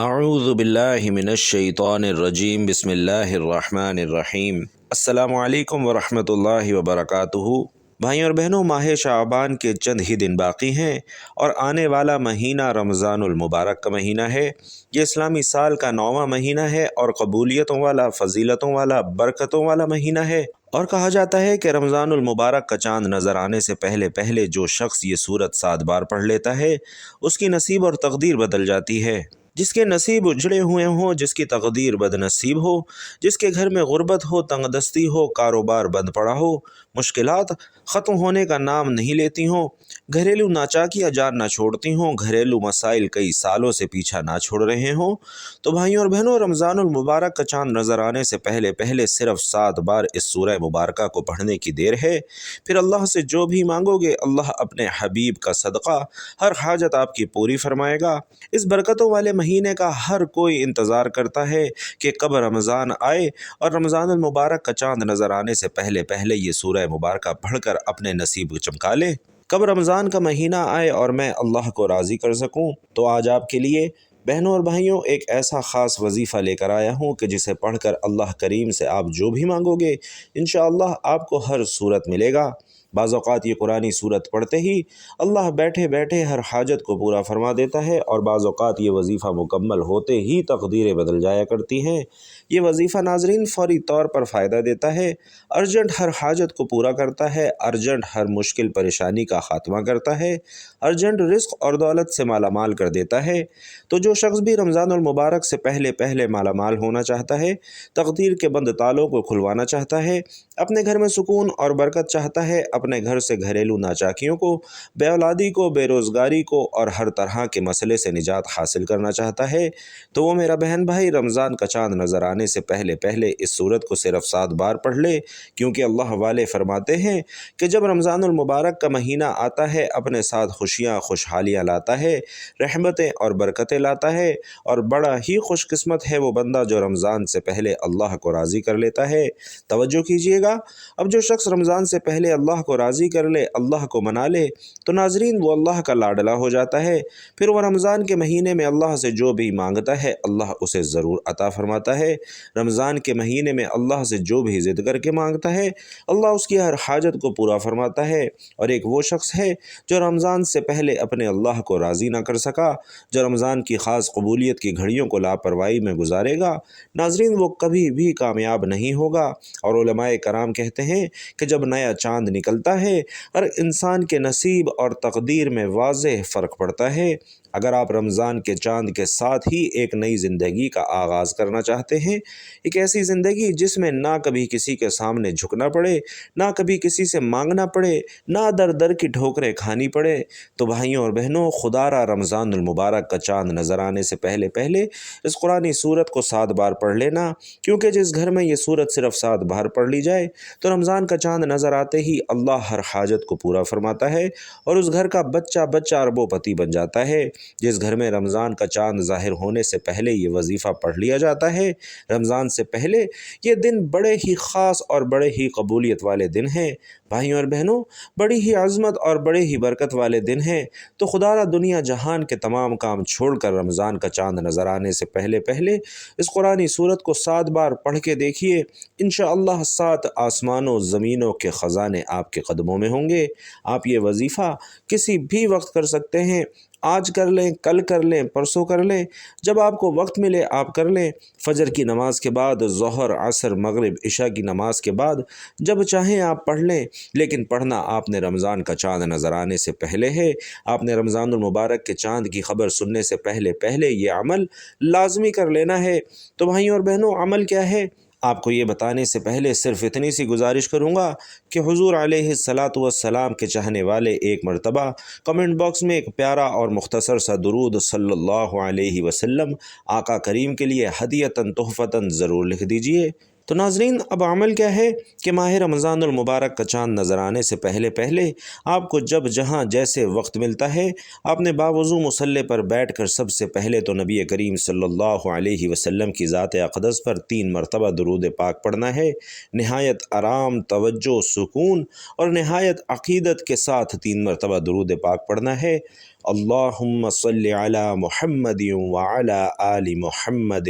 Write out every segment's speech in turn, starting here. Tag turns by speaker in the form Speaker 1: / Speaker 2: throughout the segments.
Speaker 1: اعوذ باللہ من الشیطان الرجیم بسم اللہ الرحمن الرحیم السلام علیکم ورحمۃ اللہ وبرکاتہ۔ بھائیوں اور بہنوں، ماہ شعبان کے چند ہی دن باقی ہیں اور آنے والا مہینہ رمضان المبارک کا مہینہ ہے۔ یہ اسلامی سال کا 9واں مہینہ ہے اور قبولیتوں والا، فضیلتوں والا، برکتوں والا مہینہ ہے۔ اور کہا جاتا ہے کہ رمضان المبارک کا چاند نظر آنے سے پہلے جو شخص یہ سورت 7 بار پڑھ لیتا ہے اس کی نصیب اور تقدیر بدل جاتی ہے۔ جس کے نصیب اجڑے ہوئے ہوں، جس کی تقدیر بد نصیب ہو، جس کے گھر میں غربت ہو، تنگ دستی ہو، کاروبار بند پڑا ہو، مشکلات ختم ہونے کا نام نہیں لیتی ہوں، گھریلو ناچاکیاں جان نہ چھوڑتی ہوں، گھریلو مسائل کئی سالوں سے پیچھا نہ چھوڑ رہے ہوں، تو بھائیوں اور بہنوں، رمضان المبارک کا چاند نظر آنے سے پہلے صرف 7 بار اس سورہ مبارکہ کو پڑھنے کی دیر ہے۔ پھر اللہ سے جو بھی مانگو گے، اللہ اپنے حبیب کا صدقہ ہر حاجت آپ کی پوری فرمائے گا۔ اس برکتوں والے مہینے کا ہر کوئی انتظار کرتا ہے کہ کب رمضان آئے اور رمضان المبارک کا چاند نظر آنے سے پہلے یہ سورہ مبارکہ پڑھ کر اپنے نصیب چمکا لے۔ کب رمضان کا مہینہ آئے اور میں اللہ کو راضی کر سکوں۔ تو آج آپ کے لیے بہنوں اور بھائیوں ایک ایسا خاص وظیفہ لے کر آیا ہوں کہ جسے پڑھ کر اللہ کریم سے آپ جو بھی مانگو گے انشاءاللہ آپ کو ہر صورت ملے گا۔ بعض اوقات یہ قرآنی صورت پڑھتے ہی اللہ بیٹھے ہر حاجت کو پورا فرما دیتا ہے، اور بعض اوقات یہ وظیفہ مکمل ہوتے ہی تقدیریں بدل جایا کرتی ہیں۔ یہ وظیفہ ناظرین فوری طور پر فائدہ دیتا ہے، ارجنٹ ہر حاجت کو پورا کرتا ہے، ارجنٹ ہر مشکل پریشانی کا خاتمہ کرتا ہے، ارجنٹ رزق اور دولت سے مالا مال کر دیتا ہے۔ تو جو شخص بھی رمضان المبارک سے پہلے مالا مال ہونا چاہتا ہے، تقدیر کے بند تالوں کو کھلوانا چاہتا ہے، اپنے گھر میں سکون اور برکت چاہتا ہے، اپنے گھر سے گھریلو ناچاکیوں کو، بے اولادی کو، بے روزگاری کو اور ہر طرح کے مسئلے سے نجات حاصل کرنا چاہتا ہے، تو وہ میرا بہن بھائی رمضان کا چاند نظر آنے سے پہلے اس سورت کو صرف 7 بار پڑھ لے، کیونکہ اللہ والے فرماتے ہیں کہ جب رمضان المبارک کا مہینہ آتا ہے اپنے ساتھ خوشیاں، خوشحالیاں لاتا ہے، رحمتیں اور برکتیں لاتا ہے، اور بڑا ہی خوش قسمت ہے وہ بندہ جو رمضان سے پہلے اللہ کو راضی کر لیتا ہے۔ توجہ کیجئے گا، اب جو شخص رمضان سے پہلے اللہ کو راضی کر لے، اللہ کو منا لے، تو ناظرین وہ اللہ کا لاڈلا ہو جاتا ہے۔ پھر وہ رمضان کے مہینے میں اللہ سے جو بھی مانگتا ہے اللہ اسے ضرور عطا فرماتا ہے۔ رمضان کے مہینے میں اللہ سے جو بھی ضد کر کے مانگتا ہے اللہ اس کی ہر حاجت کو پورا فرماتا ہے۔ اور ایک وہ شخص ہے جو رمضان سے پہلے اپنے اللہ کو راضی نہ کر سکا، جو رمضان کی خاص قبولیت کی گھڑیوں کو لاپرواہی میں گزارے گا، ناظرین وہ کبھی بھی کامیاب نہیں ہوگا۔ اور علماء کرام کہتے ہیں کہ جب نیا چاند نکلتا ہے ہر انسان کے نصیب اور تقدیر میں واضح فرق پڑتا ہے۔ اگر آپ رمضان کے چاند کے ساتھ ہی ایک نئی زندگی کا آغاز کرنا چاہتے ہیں، ایک ایسی زندگی جس میں نہ کبھی کسی کے سامنے جھکنا پڑے، نہ کبھی کسی سے مانگنا پڑے، نہ در کی ٹھوکریں کھانی پڑے، تو بھائیوں اور بہنوں خدا را رمضان المبارک کا چاند نظر آنے سے پہلے اس قرآنی صورت کو 7 بار پڑھ لینا، کیونکہ جس گھر میں یہ صورت صرف 7 بار پڑھ لی جائے تو رمضان کا چاند نظر آتے ہی اللہ ہر حاجت کو پورا فرماتا ہے اور اس گھر کا بچہ اربوں پتی بن جاتا ہے۔ جس گھر میں رمضان کا چاند ظاہر ہونے سے پہلے یہ وظیفہ پڑھ لیا جاتا ہے، رمضان سے پہلے یہ دن بڑے ہی خاص اور بڑے ہی قبولیت والے دن ہیں۔ بھائیوں اور بہنوں، بڑی ہی عظمت اور بڑے ہی برکت والے دن ہیں، تو خدا را دنیا جہان کے تمام کام چھوڑ کر رمضان کا چاند نظر آنے سے پہلے اس قرآنی صورت کو 7 بار پڑھ کے دیکھیے، انشاءاللہ 7 آسمانوں زمینوں کے خزانے آپ کے قدموں میں ہوں گے۔ آپ یہ وظیفہ کسی بھی وقت کر سکتے ہیں، آج کر لیں، کل کر لیں، پرسوں کر لیں، جب آپ کو وقت ملے آپ کر لیں، فجر کی نماز کے بعد، ظہر، عصر، مغرب، عشاء کی نماز کے بعد، جب چاہیں آپ پڑھ لیں، لیکن پڑھنا آپ نے رمضان کا چاند نظر آنے سے پہلے ہے۔ آپ نے رمضان المبارک کے چاند کی خبر سننے سے پہلے یہ عمل لازمی کر لینا ہے۔ تو بھائیوں اور بہنوں، عمل کیا ہے؟ آپ کو یہ بتانے سے پہلے صرف اتنی سی گزارش کروں گا کہ حضور علیہ السلام کے چاہنے والے ایک مرتبہ کمنٹ باکس میں ایک پیارا اور مختصر سا درود صلی اللہ علیہ وسلم آقا کریم کے لیے ہدیۃً تحفۃً ضرور لکھ دیجئے۔ تو ناظرین، اب عمل کیا ہے کہ ماہ رمضان المبارک کا چاند نظر آنے سے پہلے آپ کو جب جہاں جیسے وقت ملتا ہے آپ نے باوضو مصلی پر بیٹھ کر سب سے پہلے تو نبی کریم صلی اللہ علیہ وسلم کی ذات اقدس پر 3 مرتبہ درود پاک پڑھنا ہے، نہایت آرام، توجہ، سکون اور نہایت عقیدت کے ساتھ 3 مرتبہ درود پاک پڑھنا ہے۔ اللہم صلی علی محمد وعلی آل محمد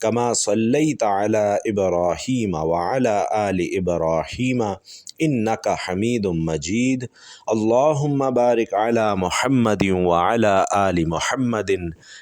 Speaker 1: کما صلیت علی ابراہیم وعلی آل ابراہیم انک حمید مجید اللہم بارک علی محمد وعلی آل محمد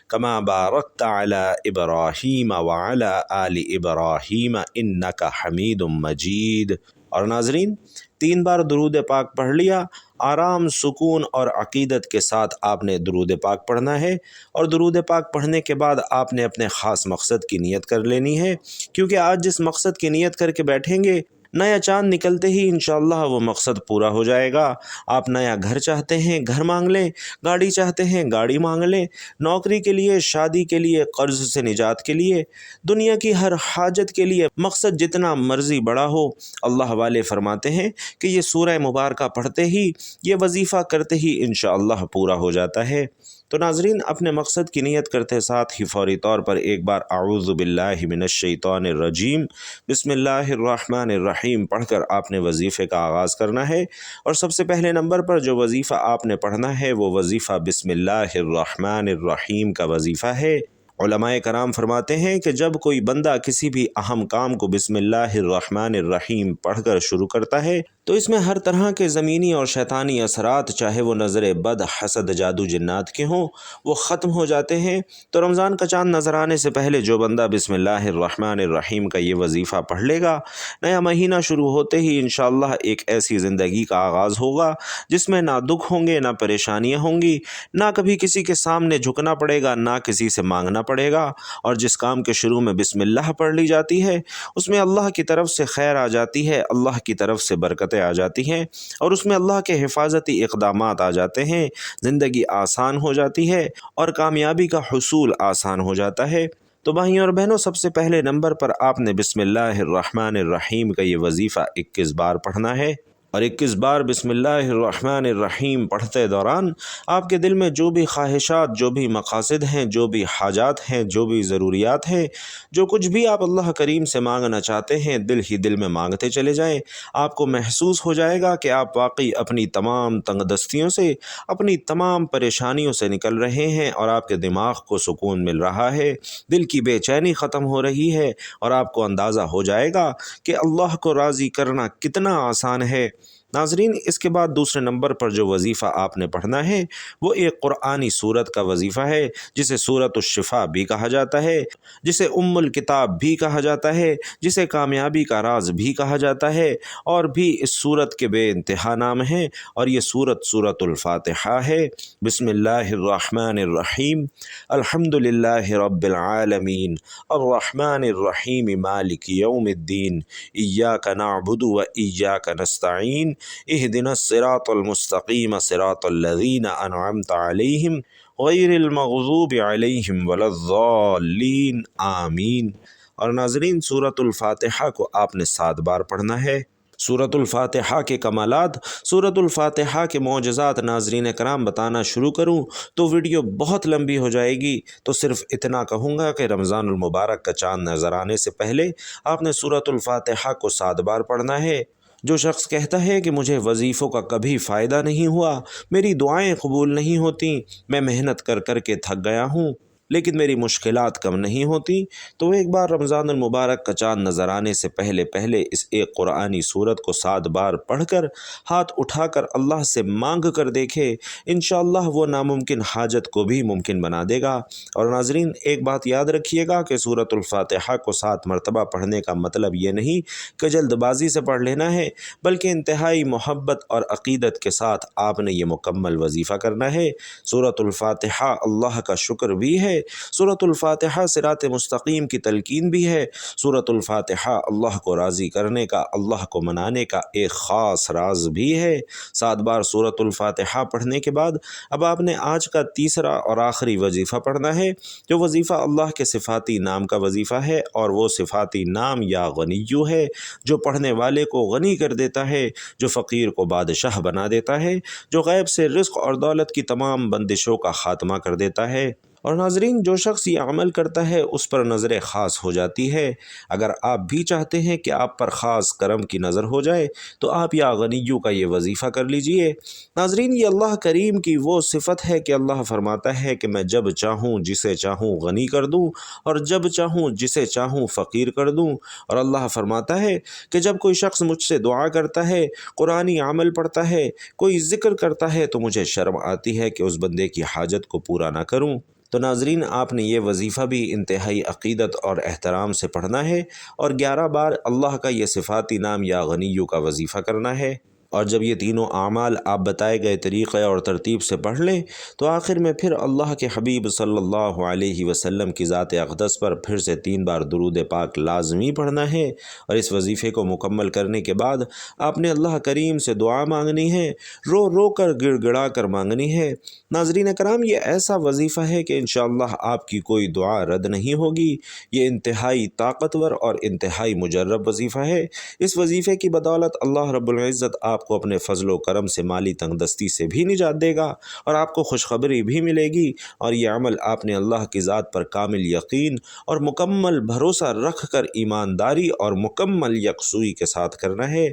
Speaker 1: کما بارکت علی ابراہیم وعلی آل ابراہیم انک حمید مجید۔ اور ناظرین، 3 بار درود پاک پڑھ لیا، آرام، سکون اور عقیدت کے ساتھ آپ نے درود پاک پڑھنا ہے، اور درود پاک پڑھنے کے بعد آپ نے اپنے خاص مقصد کی نیت کر لینی ہے، کیونکہ آج جس مقصد کی نیت کر کے بیٹھیں گے، نیا چاند نکلتے ہی انشاءاللہ وہ مقصد پورا ہو جائے گا۔ آپ نیا گھر چاہتے ہیں، گھر مانگ لیں، گاڑی چاہتے ہیں، گاڑی مانگ لیں، نوکری کے لیے، شادی کے لیے، قرض سے نجات کے لیے، دنیا کی ہر حاجت کے لیے، مقصد جتنا مرضی بڑا ہو، اللہ والے فرماتے ہیں کہ یہ سورہ مبارکہ پڑھتے ہی، یہ وظیفہ کرتے ہی انشاءاللہ پورا ہو جاتا ہے۔ تو ناظرین، اپنے مقصد کی نیت کرتے ساتھ ہی فوری طور پر ایک بار اعوذ باللہ من الشیطان الرجیم بسم اللہ الرحمن الرحیم پڑھ کر آپ نے وظیفے کا آغاز کرنا ہے۔ اور سب سے پہلے نمبر پر جو وظیفہ آپ نے پڑھنا ہے وہ وظیفہ بسم اللہ الرحمن الرحیم کا وظیفہ ہے۔ علماء کرام فرماتے ہیں کہ جب کوئی بندہ کسی بھی اہم کام کو بسم اللہ الرحمن الرحیم پڑھ کر شروع کرتا ہے تو اس میں ہر طرح کے زمینی اور شیطانی اثرات، چاہے وہ نظر بد، حسد، جادو، جنات کے ہوں، وہ ختم ہو جاتے ہیں۔ تو رمضان کا چاند نظر آنے سے پہلے جو بندہ بسم اللہ الرحمن الرحیم کا یہ وظیفہ پڑھ لے گا، نیا مہینہ شروع ہوتے ہی انشاءاللہ ایک ایسی زندگی کا آغاز ہوگا جس میں نہ دکھ ہوں گے، نہ پریشانیاں ہوں گی، نہ کبھی کسی کے سامنے جھکنا پڑے گا، نہ کسی سے مانگنا پڑے گا۔ اور جس کام کے شروع میں بسم اللہ پڑھ لی جاتی ہے اس میں اللہ کی طرف سے خیر آ جاتی ہے، اللہ کی طرف سے برکتیں آ جاتی ہیں، اور اس میں اللہ کے حفاظتی اقدامات آ جاتے ہیں، زندگی آسان ہو جاتی ہے اور کامیابی کا حصول آسان ہو جاتا ہے۔ تو بھائیوں اور بہنوں، سب سے پہلے نمبر پر آپ نے بسم اللہ الرحمن الرحیم کا یہ وظیفہ 21 بار پڑھنا ہے، اور 21 بار بسم اللہ الرحمن الرحیم پڑھتے دوران آپ کے دل میں جو بھی خواہشات، جو بھی مقاصد ہیں، جو بھی حاجات ہیں، جو بھی ضروریات ہیں، جو کچھ بھی آپ اللہ کریم سے مانگنا چاہتے ہیں، دل ہی دل میں مانگتے چلے جائیں۔ آپ کو محسوس ہو جائے گا کہ آپ واقعی اپنی تمام تنگ دستیوں سے، اپنی تمام پریشانیوں سے نکل رہے ہیں، اور آپ کے دماغ کو سکون مل رہا ہے، دل کی بے چینی ختم ہو رہی ہے، اور آپ کو اندازہ ہو جائے گا کہ اللہ کو راضی کرنا کتنا آسان ہے۔ ناظرین، اس کے بعد دوسرے نمبر پر جو وظیفہ آپ نے پڑھنا ہے وہ ایک قرآنی سورت کا وظیفہ ہے، جسے سورۃ الشفاء بھی کہا جاتا ہے، جسے ام الکتاب بھی کہا جاتا ہے، جسے کامیابی کا راز بھی کہا جاتا ہے، اور بھی اس سورت کے بے انتہا نام ہیں، اور یہ سورت سورۃ الفاتحہ ہے۔ بسم اللہ الرحمن الرحیم الحمد للہ رب العالمین الرحمن الرحیم مالک یوم الدین ایاک نعبد و ایاک نستعین اہدنا الصراط المستقیم صراط الذین انعمت علیہم غیر المغضوب علیہم ولا الضالین آمین۔ اور ناظرین، سورۃ الفاتحہ کو آپ نے 7 بار پڑھنا ہے۔ سورۃ الفاتحہ کے کمالات، سورۃ الفاتحہ کے معجزات ناظرین کرام بتانا شروع کروں تو ویڈیو بہت لمبی ہو جائے گی، تو صرف اتنا کہوں گا کہ رمضان المبارک کا چاند نظر آنے سے پہلے آپ نے سورۃ الفاتحہ کو 7 بار پڑھنا ہے۔ جو شخص کہتا ہے کہ مجھے وظیفوں کا کبھی فائدہ نہیں ہوا، میری دعائیں قبول نہیں ہوتیں، میں محنت کر کر کے تھک گیا ہوں لیکن میری مشکلات کم نہیں ہوتی، تو ایک بار رمضان المبارک کا چاند نظر آنے سے پہلے اس ایک قرآنی سورت کو 7 بار پڑھ کر ہاتھ اٹھا کر اللہ سے مانگ کر دیکھے، انشاءاللہ وہ ناممکن حاجت کو بھی ممکن بنا دے گا۔ اور ناظرین، ایک بات یاد رکھیے گا کہ سورۃ الفاتحہ کو 7 مرتبہ پڑھنے کا مطلب یہ نہیں کہ جلد بازی سے پڑھ لینا ہے، بلکہ انتہائی محبت اور عقیدت کے ساتھ آپ نے یہ مکمل وظیفہ کرنا ہے۔ سورۃ الفاتحہ اللہ کا شکر بھی ہے، سورۃ الفاتحہ صراط مستقیم کی تلقین بھی ہے، سورۃ الفاتحہ اللہ کو راضی کرنے کا، اللہ کو منانے کا ایک خاص راز بھی ہے۔ 7 بار سورۃ الفاتحہ پڑھنے کے بعد اب آپ نے آج کا تیسرا اور آخری وظیفہ پڑھنا ہے، جو وظیفہ اللہ کے صفاتی نام کا وظیفہ ہے، اور وہ صفاتی نام یا غنیو ہے، جو پڑھنے والے کو غنی کر دیتا ہے، جو فقیر کو بادشاہ بنا دیتا ہے، جو غیب سے رزق اور دولت کی تمام بندشوں کا خاتمہ کر دیتا ہے۔ اور ناظرین، جو شخص یہ عمل کرتا ہے اس پر نظر خاص ہو جاتی ہے۔ اگر آپ بھی چاہتے ہیں کہ آپ پر خاص کرم کی نظر ہو جائے تو آپ یا غنیو کا یہ وظیفہ کر لیجئے۔ ناظرین، یہ اللہ کریم کی وہ صفت ہے کہ اللہ فرماتا ہے کہ میں جب چاہوں جسے چاہوں غنی کر دوں اور جب چاہوں جسے چاہوں فقیر کر دوں۔ اور اللہ فرماتا ہے کہ جب کوئی شخص مجھ سے دعا کرتا ہے، قرآنی عمل پڑھتا ہے، کوئی ذکر کرتا ہے تو مجھے شرم آتی ہے کہ اس بندے کی حاجت کو پورا نہ کروں۔ تو ناظرین، آپ نے یہ وظیفہ بھی انتہائی عقیدت اور احترام سے پڑھنا ہے اور 11 بار اللہ کا یہ صفاتی نام یا غنیو کا وظیفہ کرنا ہے۔ اور جب یہ تینوں اعمال آپ بتائے گئے طریقے اور ترتیب سے پڑھ لیں تو آخر میں پھر اللہ کے حبیب صلی اللہ علیہ وسلم کی ذات اقدس پر پھر سے 3 بار درود پاک لازمی پڑھنا ہے۔ اور اس وظیفے کو مکمل کرنے کے بعد آپ نے اللہ کریم سے دعا مانگنی ہے، رو رو کر گڑ گڑا کر مانگنی ہے۔ ناظرین کرام، یہ ایسا وظیفہ ہے کہ انشاءاللہ آپ کی کوئی دعا رد نہیں ہوگی۔ یہ انتہائی طاقتور اور انتہائی مجرب وظیفہ ہے۔ اس وظیفے کی بدولت اللہ رب العزت آپ کو اپنے فضل و کرم سے مالی تنگ دستی سے بھی نجات دے گا اور آپ کو خوشخبری بھی ملے گی۔ اور یہ عمل آپ نے اللہ کی ذات پر کامل یقین اور مکمل بھروسہ رکھ کر ایمانداری اور مکمل یکسوئی کے ساتھ کرنا ہے۔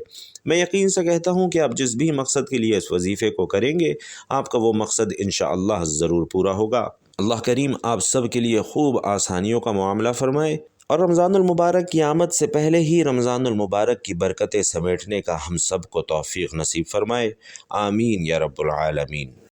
Speaker 1: میں یقین سے کہتا ہوں کہ آپ جس بھی مقصد کے لیے اس وظیفے کو کریں گے، آپ کا وہ مقصد انشاءاللہ ضرور پورا ہوگا۔ اللہ کریم آپ سب کے لیے خوب آسانیوں کا معاملہ فرمائے اور رمضان المبارک کی آمد سے پہلے ہی رمضان المبارک کی برکتیں سمیٹنے کا ہم سب کو توفیق نصیب فرمائے۔ آمین یا رب العالمین۔